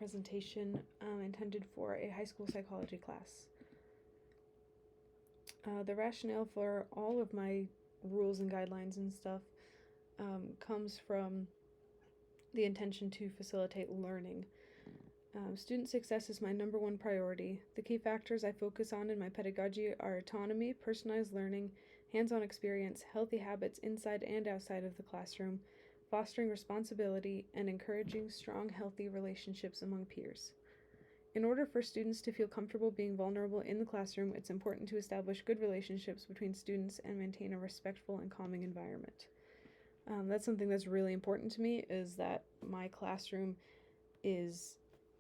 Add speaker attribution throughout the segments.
Speaker 1: presentation intended for a high school psychology class. The rationale for all of my rules and guidelines and stuff comes from the intention to facilitate learning. Student success is my number one priority. The key factors I focus on in my pedagogy are autonomy, personalized learning, hands-on experience, healthy habits inside and outside of the classroom, fostering responsibility, and encouraging strong, healthy relationships among peers. In order for students to feel comfortable being vulnerable in the classroom, it's important to establish good relationships between students and maintain a respectful and calming environment. That's something that's really important to me, is that my classroom is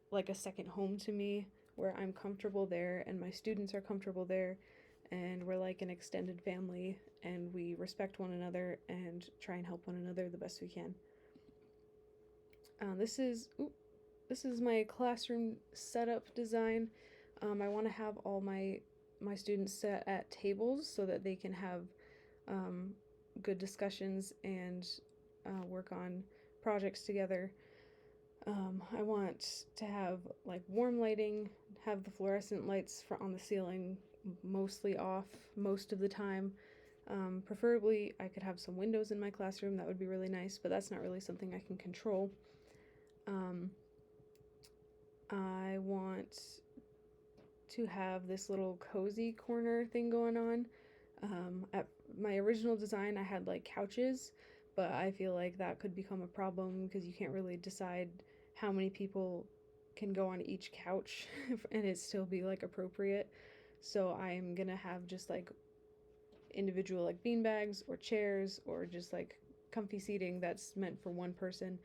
Speaker 1: like a second home to me, where I'm comfortable there and my students are comfortable there, and we're like an extended family, and we respect one another and try and help one another the best we can. This is my classroom setup design. I want to have all my students set at tables so that they can have good discussions and work on projects together. I want to have like warm lighting, have the fluorescent lights on the ceiling mostly off most of the time. Preferably I could have some windows in my classroom. That would be really nice, but that's not really something I can control. I want to have this little cozy corner thing going on. At my original design I had like couches, but I feel like that could become a problem because you can't really decide how many people can go on each couch and it still be like appropriate. So I'm gonna have just like individual like bean bags or chairs or just like comfy seating that's meant for one person.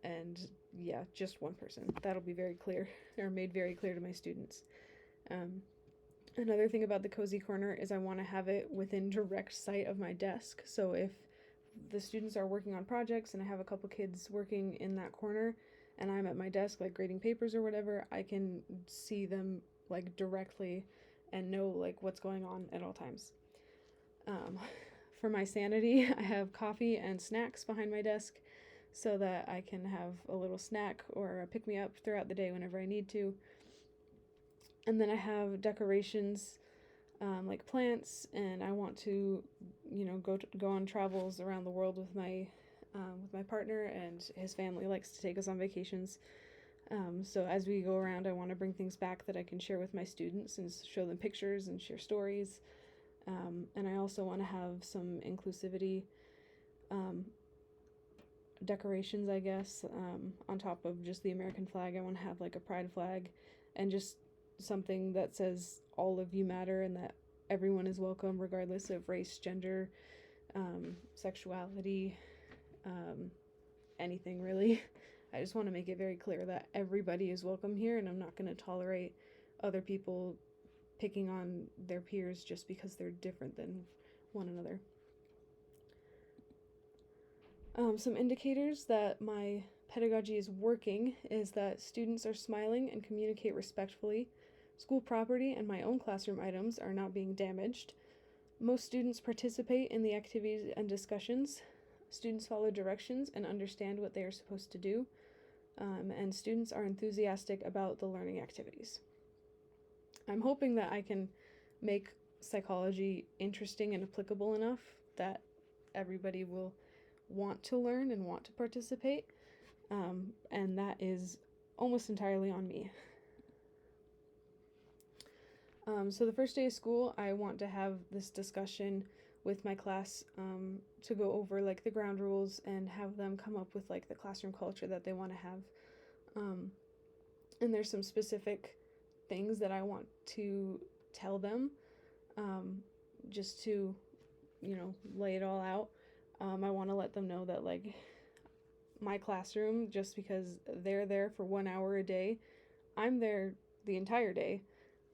Speaker 1: And yeah, just one person. That'll be very clear, or made very clear to my students. Another thing about the cozy corner is I want to have it within direct sight of my desk. So if the students are working on projects and I have a couple kids working in that corner and I'm at my desk like grading papers or whatever, I can see them like directly and know like what's going on at all times. For my sanity, I have coffee and snacks behind my desk so that I can have a little snack or a pick-me-up throughout the day whenever I need to. And then I have decorations like plants, and I want to, go on travels around the world with my partner, and his family likes to take us on vacations. So as we go around, I want to bring things back that I can share with my students and show them pictures and share stories. And I also want to have some inclusivity decorations, I guess, on top of just the American flag. I want to have like a pride flag and just something that says all of you matter and that everyone is welcome regardless of race, gender, sexuality, anything really. I just want to make it very clear that everybody is welcome here, and I'm not going to tolerate other people picking on their peers just because they're different than one another. Some indicators that my pedagogy is working is that students are smiling and communicate respectfully. School property and my own classroom items are not being damaged. Most students participate in the activities and discussions. Students follow directions and understand what they are supposed to do. And students are enthusiastic about the learning activities. I'm hoping that I can make psychology interesting and applicable enough that everybody will want to learn and want to participate, and that is almost entirely on me. So the first day of school, I want to have this discussion with my class to go over like the ground rules and have them come up with like the classroom culture that they want to have. And there's some specific things that I want to tell them, just to, lay it all out. I want to let them know that like my classroom, just because they're there for 1 hour a day, I'm there the entire day,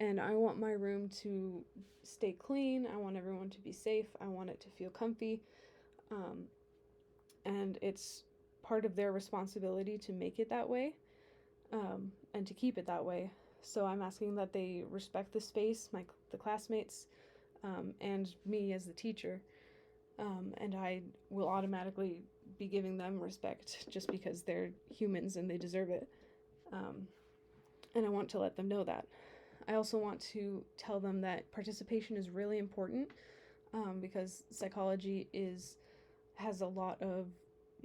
Speaker 1: and I want my room to stay clean. I want everyone to be safe. I want it to feel comfy, and it's part of their responsibility to make it that way, and to keep it that way. So I'm asking that they respect the space, the classmates, and me as the teacher. And I will automatically be giving them respect just because they're humans and they deserve it. Um, and I want to let them know that. I also want to tell them that participation is really important, because psychology has a lot of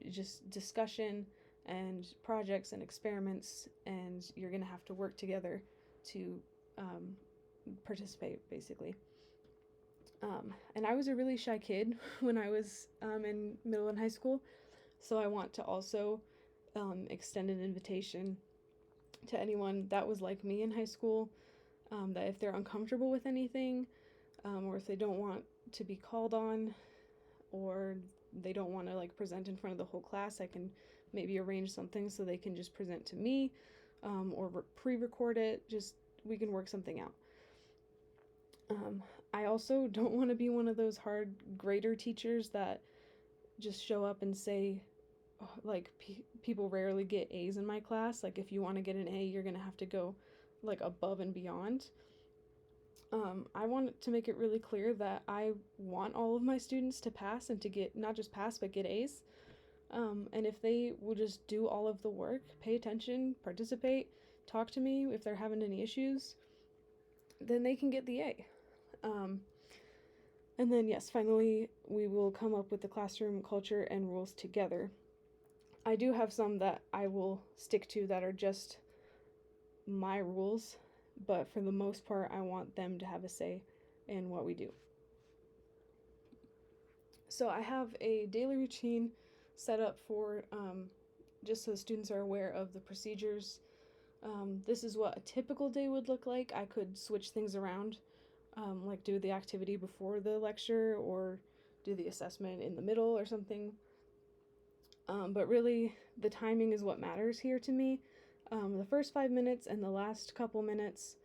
Speaker 1: just discussion and projects and experiments, and you're going to have to work together to participate, basically. And I was a really shy kid when I was in middle and high school, so I want to also extend an invitation to anyone that was like me in high school, that if they're uncomfortable with anything, or if they don't want to be called on, or they don't want to like present in front of the whole class, I can maybe arrange something so they can just present to me, or pre-record it. Just we can work something out. I also don't want to be one of those hard grader teachers that just show up and say, like, people rarely get A's in my class. Like, if you want to get an A, you're going to have to go, like, above and beyond. I want to make it really clear that I want all of my students to pass and to get, not just pass, but get A's. And if they will just do all of the work, pay attention, participate, talk to me if they're having any issues, then they can get the A. And then, yes, finally, we will come up with the classroom culture and rules together. I do have some that I will stick to that are just my rules, but for the most part, I want them to have a say in what we do. So I have a daily routine set up for just so students are aware of the procedures. This is what a typical day would look like. I could switch things around, like do the activity before the lecture or do the assessment in the middle or something. But really, the timing is what matters here to me. The first 5 minutes and the last couple minutes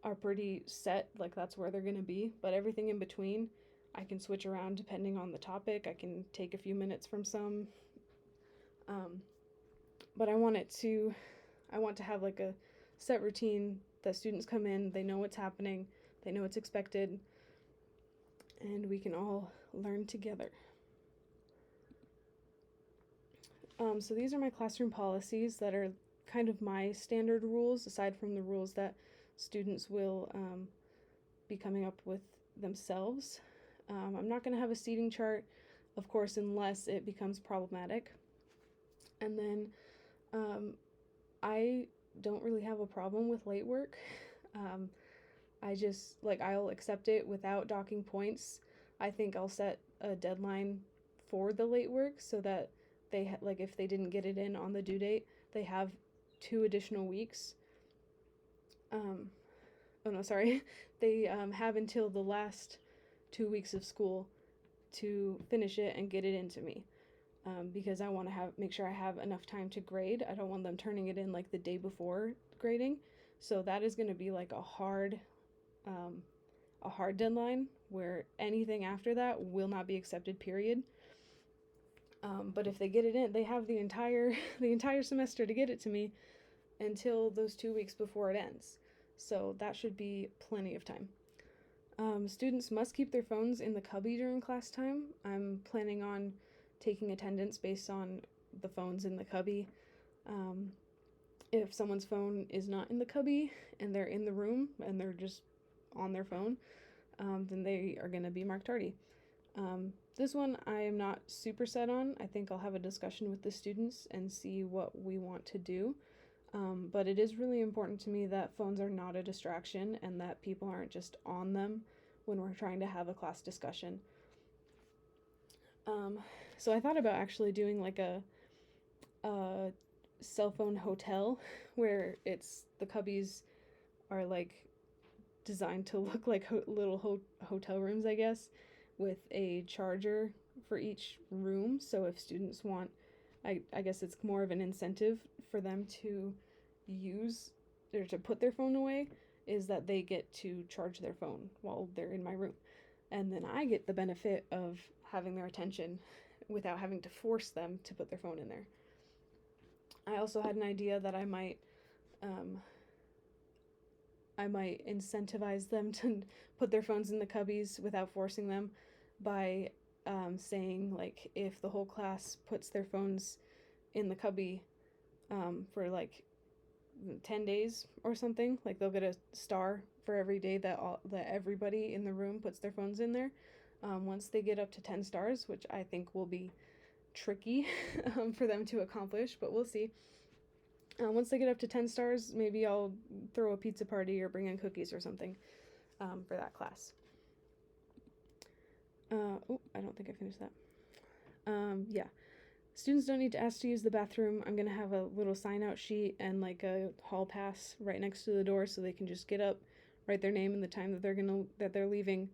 Speaker 1: are pretty set, like that's where they're going to be. But everything in between, I can switch around depending on the topic. I can take a few minutes from some. But I want to have like a set routine that students come in, they know what's happening, they know what's expected, and we can all learn together. So these are my classroom policies that are kind of my standard rules, aside from the rules that students will be coming up with themselves. I'm not going to have a seating chart, of course, unless it becomes problematic. And then I don't really have a problem with late work. I just, I'll accept it without docking points. I think I'll set a deadline for the late work so that they, if they didn't get it in on the due date, they have 2 additional weeks. They have until the last 2 weeks of school to finish it and get it into me. Because I want to make sure I have enough time to grade. I don't want them turning it in like the day before grading. So that is going to be like a hard deadline where anything after that will not be accepted, period. But if they get it in, they have the entire semester to get it to me until those 2 weeks before it ends. So that should be plenty of time. Students must keep their phones in the cubby during class time. I'm planning on taking attendance based on the phones in the cubby. If someone's phone is not in the cubby and they're in the room and they're just on their phone, then they are going to be marked tardy. This one I am not super set on. I think I'll have a discussion with the students and see what we want to do. But it is really important to me that phones are not a distraction and that people aren't just on them when we're trying to have a class discussion. So I thought about actually doing like a cell phone hotel where the cubbies are like designed to look like little hotel rooms, I guess, with a charger for each room. So if students want, I guess it's more of an incentive for them to use or to put their phone away, is that they get to charge their phone while they're in my room. And then I get the benefit of having their attention without having to force them to put their phone in there. I also had an idea that I might incentivize them to put their phones in the cubbies without forcing them by saying, like, if the whole class puts their phones in the cubby for like 10 days or something. Like they'll get a star for every day that everybody in the room puts their phones in there. Once they get up to 10 stars, which I think will be tricky for them to accomplish, but we'll see. Once they get up to 10 stars, maybe I'll throw a pizza party or bring in cookies or something for that class. I don't think I finished that. Yeah. Students don't need to ask to use the bathroom. I'm going to have a little sign-out sheet and like a hall pass right next to the door so they can just get up, write their name and the time that they're leaving,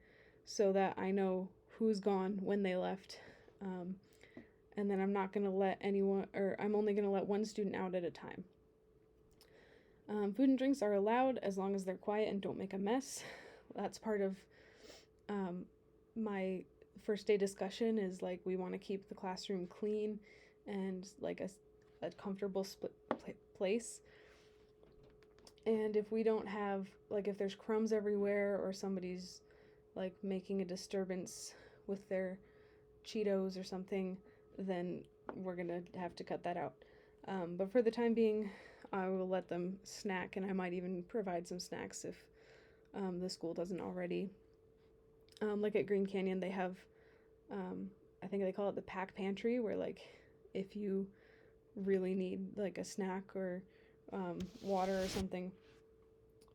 Speaker 1: so that I know who's gone when they left. And then I'm not going to let I'm only going to let one student out at a time. Food and drinks are allowed as long as they're quiet and don't make a mess. That's part of my first day discussion, is like we want to keep the classroom clean and like a comfortable place. And if we don't have, like, if there's crumbs everywhere or somebody's like making a disturbance with their Cheetos or something, then we're gonna have to cut that out. But for the time being, I will let them snack, and I might even provide some snacks if the school doesn't already. Like at Green Canyon, they have, I think they call it the pack pantry, where like if you really need like a snack or water or something,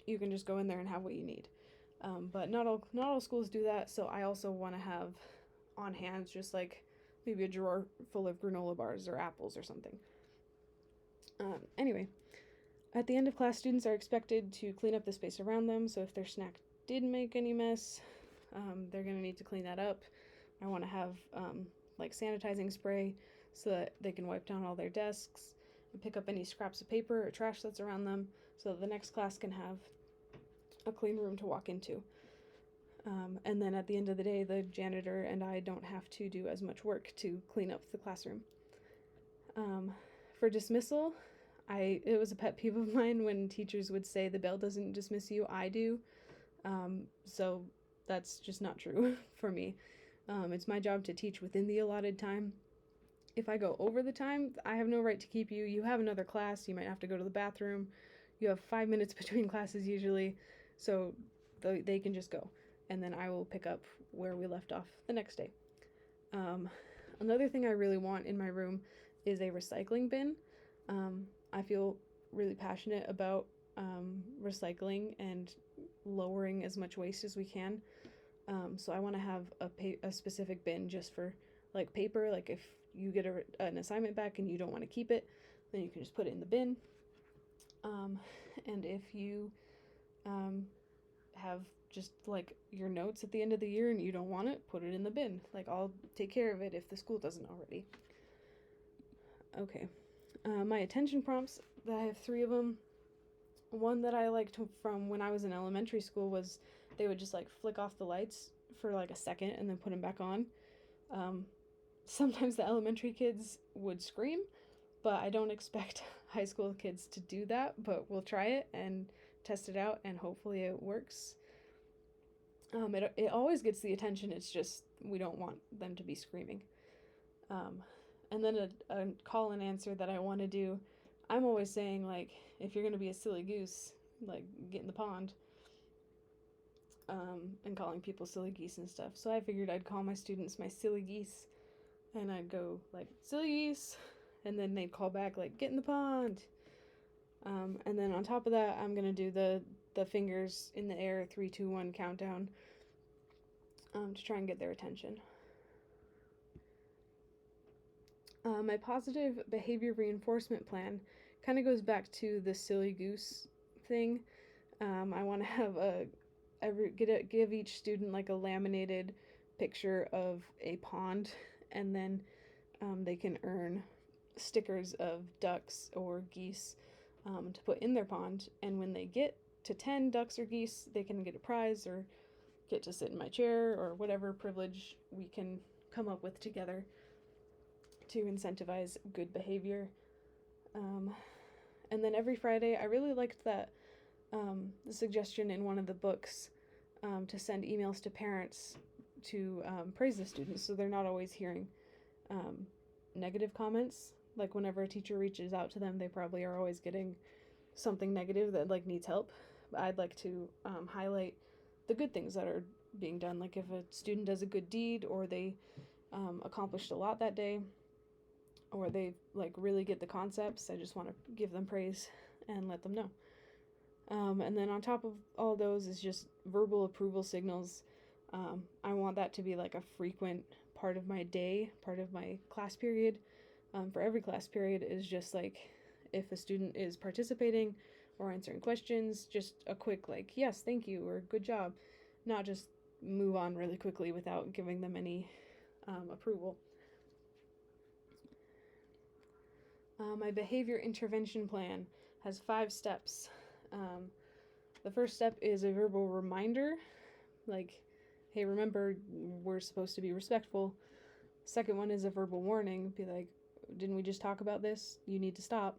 Speaker 1: you can just go in there and have what you need. But not all schools do that, so I also want to have on hand just like maybe a drawer full of granola bars or apples or something. Anyway, at the end of class, students are expected to clean up the space around them, so if their snack did make any mess, they're going to need to clean that up. I want to have like sanitizing spray so that they can wipe down all their desks and pick up any scraps of paper or trash that's around them, so that the next class can have a clean room to walk into. And then at the end of the day, the janitor and I don't have to do as much work to clean up the classroom. For dismissal, it was a pet peeve of mine when teachers would say the bell doesn't dismiss you, I do. So that's just not true for me. It's my job to teach within the allotted time. If I go over the time, I have no right to keep you. You have another class, you might have to go to the bathroom. You have 5 minutes between classes usually, so they can just go. And then I will pick up where we left off the next day. Another thing I really want in my room is a recycling bin. I feel really passionate about recycling and lowering as much waste as we can. So I want to have a specific bin just for like paper. Like if you get an assignment back and you don't want to keep it, then you can just put it in the bin. And if you have just like your notes at the end of the year and you don't want it, put it in the bin. Like I'll take care of it if the school doesn't already. Okay. My attention prompts, I have 3 of them. One that I liked from when I was in elementary school was they would just like flick off the lights for like a second and then put them back on. Sometimes the elementary kids would scream, but I don't expect high school kids to do that, but we'll try it and test it out and hopefully it works. It always gets the attention, it's just we don't want them to be screaming. And then a call and answer that I want to do, I'm always saying, like, if you're going to be a silly goose, like, get in the pond, and calling people silly geese and stuff. So I figured I'd call my students my silly geese, and I'd go, like, silly geese, and then they'd call back, like, get in the pond. And then on top of that, I'm going to do the fingers in the air, 3, 2, 1 countdown, to try and get their attention. My positive behavior reinforcement plan kind of goes back to the silly goose thing. I want to have give each student like a laminated picture of a pond, and then they can earn stickers of ducks or geese to put in their pond, and when they get to 10 ducks or geese, they can get a prize or get to sit in my chair or whatever privilege we can come up with together to incentivize good behavior. And then every Friday, I really liked that the suggestion in one of the books to send emails to parents to praise the students, so they're not always hearing negative comments. Like whenever a teacher reaches out to them, they probably are always getting something negative that like needs help. I'd like to highlight the good things that are being done. Like if a student does a good deed, or they accomplished a lot that day, or they like really get the concepts, I just want to give them praise and let them know. And then on top of all those is just verbal approval signals. I want that to be like a frequent part of my day, part of my class period. For every class period is just like if a student is participating or answering questions, just a quick like, yes, thank you, or good job, not just move on really quickly without giving them any approval. My behavior intervention plan has 5 steps. The first step is a verbal reminder, like, hey, remember, we're supposed to be respectful. Second one is a verbal warning, be like, didn't we just talk about this? You need to stop.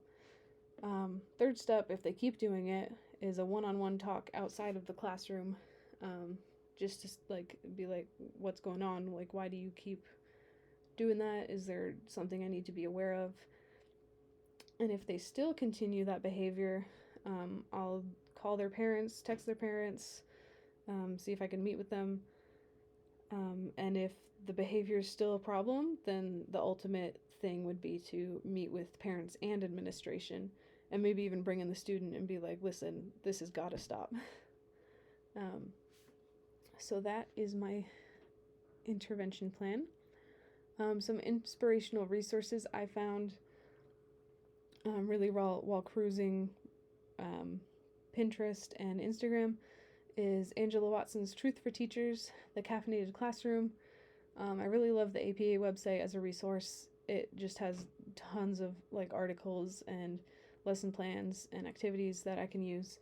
Speaker 1: Third step, if they keep doing it, is a one-on-one talk outside of the classroom, just to like be like, what's going on? Like, why do you keep doing that? Is there something I need to be aware of? And if they still continue that behavior, I'll call their parents, text their parents, see if I can meet with them. And if the behavior is still a problem, then the ultimate thing would be to meet with parents and administration, and maybe even bring in the student and be like, listen, this has got to stop. So that is my intervention plan. Some inspirational resources I found really while cruising Pinterest and Instagram is Angela Watson's Truth for Teachers, The Caffeinated Classroom. I really love the APA website as a resource. It just has tons of like articles and lesson plans and activities that I can use.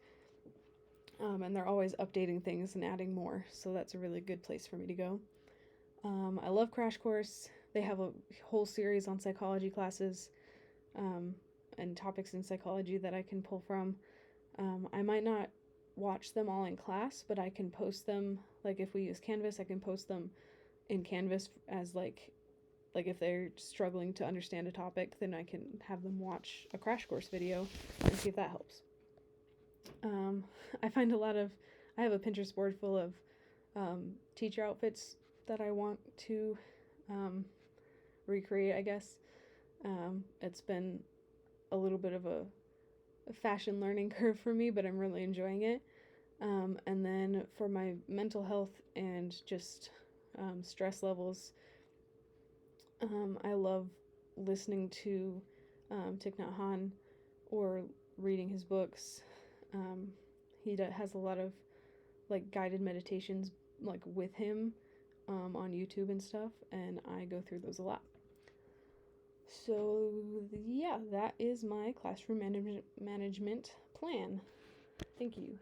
Speaker 1: And they're always updating things and adding more, so that's a really good place for me to go. I love Crash Course. They have a whole series on psychology classes and topics in psychology that I can pull from. I might not watch them all in class, but I can post them, like if we use Canvas, I can post them in Canvas as like if they're struggling to understand a topic, then I can have them watch a Crash Course video and see if that helps. I find I have a Pinterest board full of teacher outfits that I want to recreate, I guess. It's been a little bit of a fashion learning curve for me, but I'm really enjoying it. And then for my mental health and just stress levels, I love listening to Thich Nhat Hanh or reading his books. He has a lot of like guided meditations like with him on YouTube and stuff, and I go through those a lot. So yeah, that is my classroom management plan. Thank you.